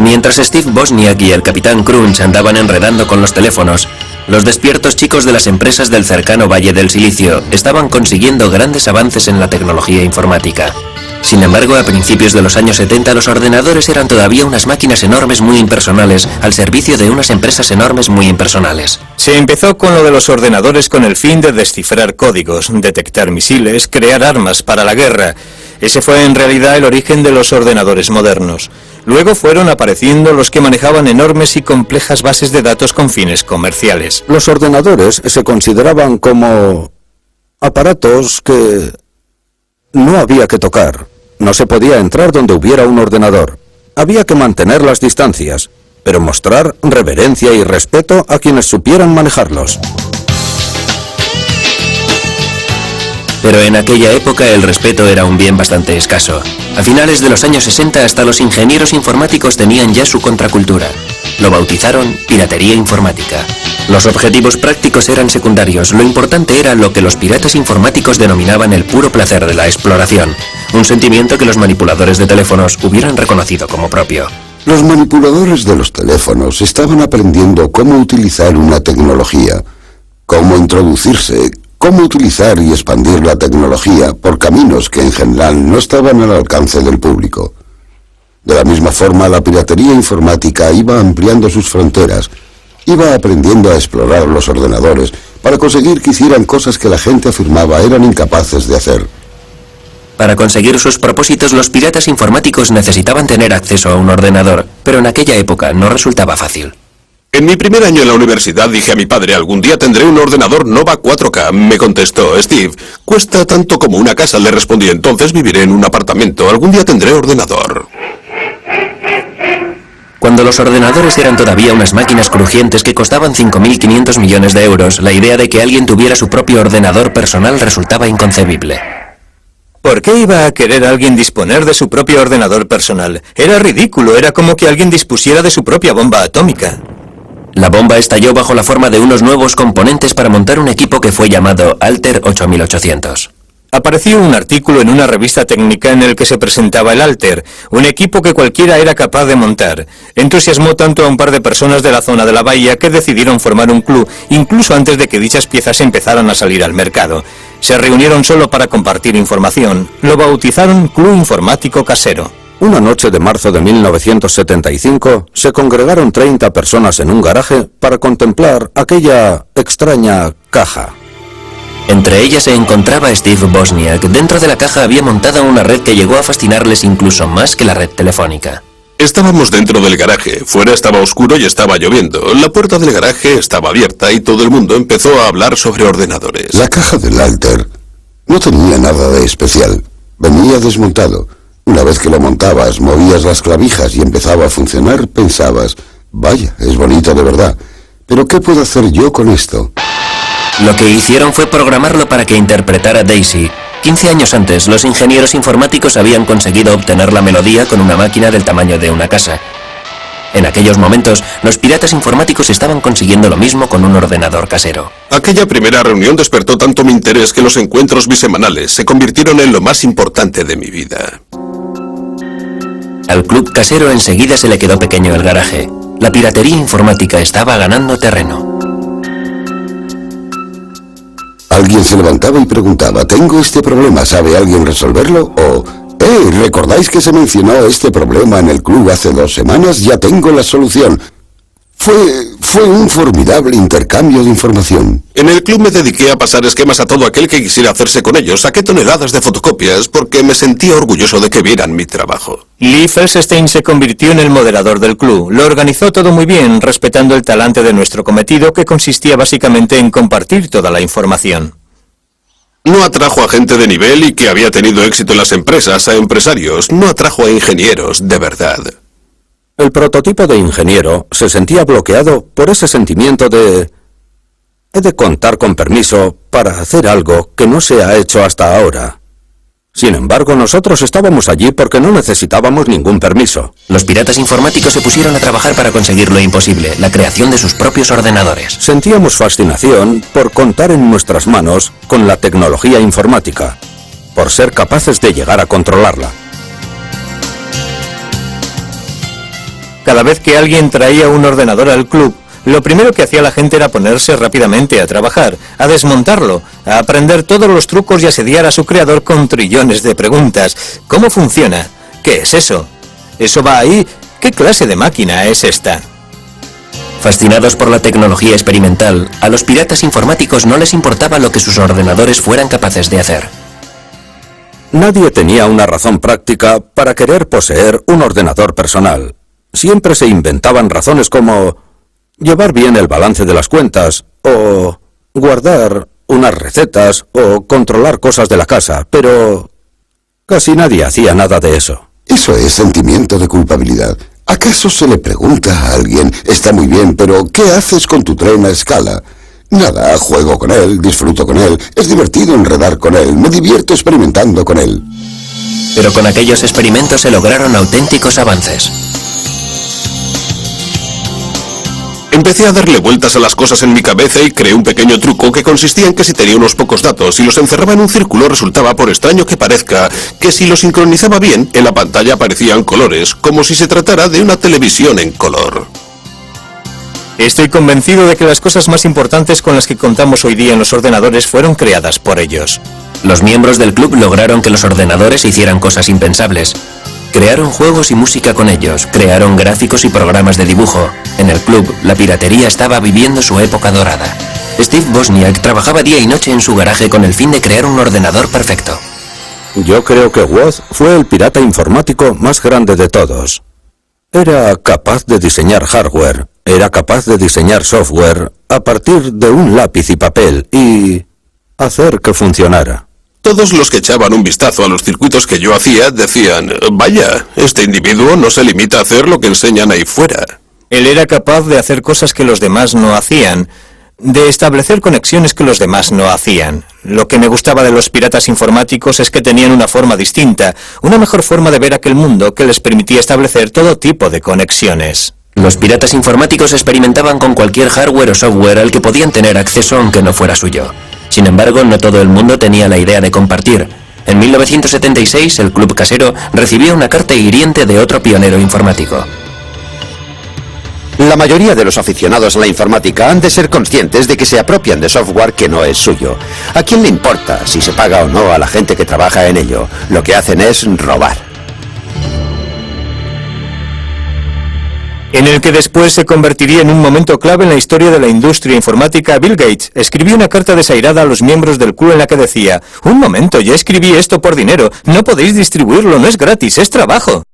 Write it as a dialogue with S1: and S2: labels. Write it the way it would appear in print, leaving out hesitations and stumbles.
S1: Mientras Steve Wozniak y el capitán Crunch andaban enredando con los teléfonos, los despiertos chicos de las empresas del cercano Valle del Silicio estaban consiguiendo grandes avances en la tecnología informática. Sin embargo, a principios de los años 70 los ordenadores eran todavía unas máquinas enormes muy impersonales al servicio de unas empresas enormes muy impersonales.
S2: Se empezó con lo de los ordenadores con el fin de descifrar códigos, detectar misiles, crear armas para la guerra. Ese fue en realidad el origen de los ordenadores modernos. Luego fueron apareciendo los que manejaban enormes y complejas bases de datos con fines comerciales.
S3: Los ordenadores se consideraban como aparatos que no había que tocar. No se podía entrar donde hubiera un ordenador. Había que mantener las distancias, pero mostrar reverencia y respeto a quienes supieran manejarlos.
S1: Pero en aquella época el respeto era un bien bastante escaso. A finales de los años 60 hasta los ingenieros informáticos tenían ya su contracultura. Lo bautizaron piratería informática. Los objetivos prácticos eran secundarios, lo importante era lo que los piratas informáticos denominaban el puro placer de la exploración, un sentimiento que los manipuladores de teléfonos hubieran reconocido como propio.
S4: Los manipuladores de los teléfonos estaban aprendiendo cómo utilizar una tecnología, cómo introducirse, cómo utilizar y expandir la tecnología por caminos que en general no estaban al alcance del público. De la misma forma, la piratería informática iba ampliando sus fronteras, iba aprendiendo a explorar los ordenadores para conseguir que hicieran cosas que la gente afirmaba eran incapaces de hacer.
S1: Para conseguir sus propósitos, los piratas informáticos necesitaban tener acceso a un ordenador, pero en aquella época no resultaba fácil.
S5: En mi primer año en la universidad dije a mi padre, algún día tendré un ordenador Nova 4K. Me contestó, Steve, cuesta tanto como una casa. Le respondí, entonces viviré en un apartamento. Algún día tendré ordenador.
S1: Cuando los ordenadores eran todavía unas máquinas crujientes que costaban 5.500 millones de euros, la idea de que alguien tuviera su propio ordenador personal resultaba inconcebible.
S2: ¿Por qué iba a querer alguien disponer de su propio ordenador personal? Era ridículo, era como que alguien dispusiera de su propia bomba atómica.
S1: La bomba estalló bajo la forma de unos nuevos componentes para montar un equipo que fue llamado Altair 8800.
S2: Apareció un artículo en una revista técnica en el que se presentaba el Altair, un equipo que cualquiera era capaz de montar. Entusiasmó tanto a un par de personas de la zona de la bahía que decidieron formar un club, incluso antes de que dichas piezas empezaran a salir al mercado. Se reunieron solo para compartir información. Lo bautizaron Club Informático Casero.
S3: Una noche de marzo de 1975, se congregaron 30 personas en un garaje para contemplar aquella extraña caja.
S1: Entre ellas se encontraba Steve Wozniak. Dentro de la caja había montada una red que llegó a fascinarles incluso más que la red telefónica.
S5: Estábamos dentro del garaje, fuera estaba oscuro y estaba lloviendo. La puerta del garaje estaba abierta y todo el mundo empezó a hablar sobre ordenadores.
S4: La caja del Altair no tenía nada de especial. Venía desmontado. Una vez que lo montabas, movías las clavijas y empezaba a funcionar, pensabas, vaya, es bonito de verdad, pero ¿qué puedo hacer yo con esto?
S1: Lo que hicieron fue programarlo para que interpretara Daisy. 15 años antes, los ingenieros informáticos habían conseguido obtener la melodía con una máquina del tamaño de una casa. En aquellos momentos, los piratas informáticos estaban consiguiendo lo mismo con un ordenador casero.
S5: Aquella primera reunión despertó tanto mi interés que los encuentros bisemanales se convirtieron en lo más importante de mi vida.
S1: Al club casero enseguida se le quedó pequeño el garaje. La piratería informática estaba ganando terreno.
S4: Alguien se levantaba y preguntaba, ¿tengo este problema? ¿Sabe alguien resolverlo? O, ¿recordáis que se mencionó este problema en el club hace 2 semanas? Ya tengo la solución. Fue un formidable intercambio de información.
S5: En el club me dediqué a pasar esquemas a todo aquel que quisiera hacerse con ellos. Saqué toneladas de fotocopias porque me sentía orgulloso de que vieran mi trabajo.
S2: Lee Felsenstein se convirtió en el moderador del club. Lo organizó todo muy bien, respetando el talante de nuestro cometido, que consistía básicamente en compartir toda la información.
S5: No atrajo a gente de nivel y que había tenido éxito en las empresas, a empresarios. No atrajo a ingenieros, de verdad.
S3: El prototipo de ingeniero se sentía bloqueado por ese sentimiento de... he de contar con permiso para hacer algo que no se ha hecho hasta ahora. Sin embargo, nosotros estábamos allí porque no necesitábamos ningún permiso.
S1: Los piratas informáticos se pusieron a trabajar para conseguir lo imposible, la creación de sus propios ordenadores.
S3: Sentíamos fascinación por contar en nuestras manos con la tecnología informática, por ser capaces de llegar a controlarla.
S2: Cada vez que alguien traía un ordenador al club, lo primero que hacía la gente era ponerse rápidamente a trabajar, a desmontarlo, a aprender todos los trucos y asediar a su creador con trillones de preguntas. ¿Cómo funciona? ¿Qué es eso? ¿Eso va ahí? ¿Qué clase de máquina es esta?
S1: Fascinados por la tecnología experimental, a los piratas informáticos no les importaba lo que sus ordenadores fueran capaces de hacer.
S3: Nadie tenía una razón práctica para querer poseer un ordenador personal. Siempre se inventaban razones como llevar bien el balance de las cuentas, o guardar unas recetas, o controlar cosas de la casa, pero casi nadie hacía nada de eso.
S4: Eso es sentimiento de culpabilidad. ¿Acaso se le pregunta a alguien, está muy bien, pero ¿qué haces con tu tren a escala? Nada, juego con él, disfruto con él, es divertido enredar con él, me divierto experimentando con él.
S1: Pero con aquellos experimentos se lograron auténticos avances.
S5: Empecé a darle vueltas a las cosas en mi cabeza y creé un pequeño truco que consistía en que si tenía unos pocos datos y los encerraba en un círculo, resultaba, por extraño que parezca, que si los sincronizaba bien, en la pantalla aparecían colores, como si se tratara de una televisión en color.
S2: Estoy convencido de que las cosas más importantes con las que contamos hoy día en los ordenadores fueron creadas por ellos.
S1: Los miembros del club lograron que los ordenadores hicieran cosas impensables. Crearon juegos y música con ellos, crearon gráficos y programas de dibujo. En el club, la piratería estaba viviendo su época dorada. Steve Wozniak trabajaba día y noche en su garaje con el fin de crear un ordenador perfecto.
S3: Yo creo que Woz fue el pirata informático más grande de todos. Era capaz de diseñar hardware, era capaz de diseñar software a partir de un lápiz y papel y hacer que funcionara.
S5: Todos los que echaban un vistazo a los circuitos que yo hacía decían, vaya, este individuo no se limita a hacer lo que enseñan ahí fuera.
S2: Él era capaz de hacer cosas que los demás no hacían, de establecer conexiones que los demás no hacían. Lo que me gustaba de los piratas informáticos es que tenían una forma distinta, una mejor forma de ver aquel mundo que les permitía establecer todo tipo de conexiones.
S1: Los piratas informáticos experimentaban con cualquier hardware o software al que podían tener acceso aunque no fuera suyo. Sin embargo, no todo el mundo tenía la idea de compartir. En 1976, el Club Casero recibió una carta hiriente de otro pionero informático.
S6: La mayoría de los aficionados a la informática han de ser conscientes de que se apropian de software que no es suyo. ¿A quién le importa si se paga o no a la gente que trabaja en ello? Lo que hacen es robar.
S2: En el que después se convertiría en un momento clave en la historia de la industria informática, Bill Gates escribió una carta desairada a los miembros del club en la que decía: «Un momento, ya escribí esto por dinero, no podéis distribuirlo, no es gratis, es trabajo».